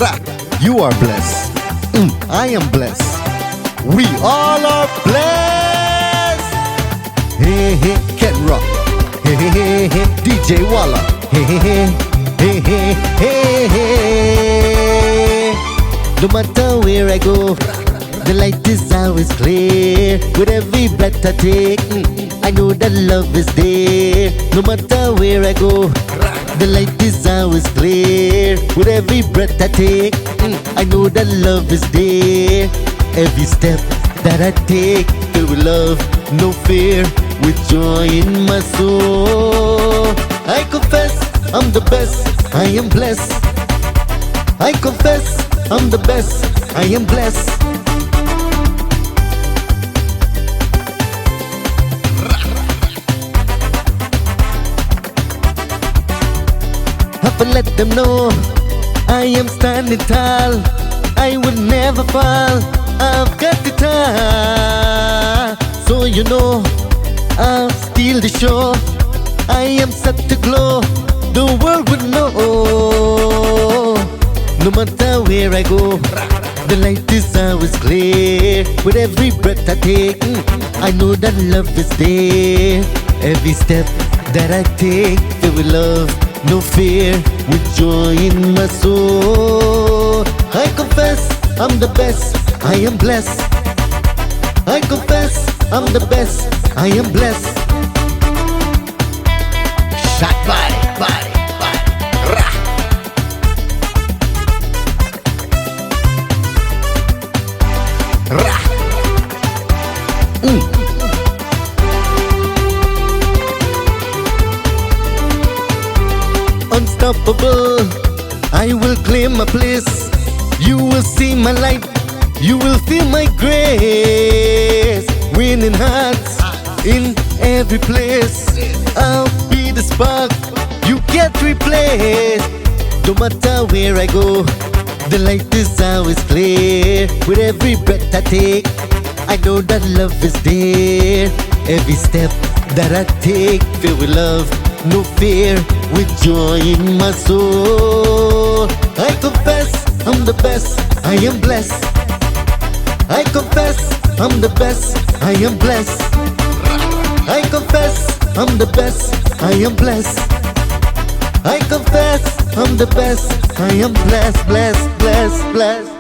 Ra, you are blessed. I am blessed. We all are blessed. Hey, hey, Ken Rock. Hey, hey, hey, hey, DJ Walla. Hey, hey, hey, hey, hey, hey, hey. No matter where I go, the light is always clear. With every breath I take, I know that love is there. No matter where I go, the light is always clear. With every breath I take, I know that love is there. Every step that I take, filled with love, no fear, with joy in my soul. I confess I'm the best, I am blessed. I confess I'm the best, I am blessed. Have to let them know I am standing tall. I will never fall. I've got the time, so you know I'll steal the show. I am set to glow. The world would know. No matter where I go, the light is always clear. With every breath I take, I know that love is there. Every step that I take, filled with love, no fear, with joy in my soul. I confess I'm the best, I am blessed. I confess I'm the best, I am blessed. Shot body. Ra. Ra. Unstoppable, I will claim my place. You will see my light, you will feel my grace. Winning hearts in every place. I'll be the spark you can't replace. No matter where I go, the light is always clear. With every breath I take, I know that love is there. Every step that I take, filled with love, no fear, with joy in my soul. I confess I'm the best, I am blessed. I confess I'm the best, I am blessed. I confess I'm the best, I am blessed. I confess I'm the best, I am blessed, blessed, blessed, blessed.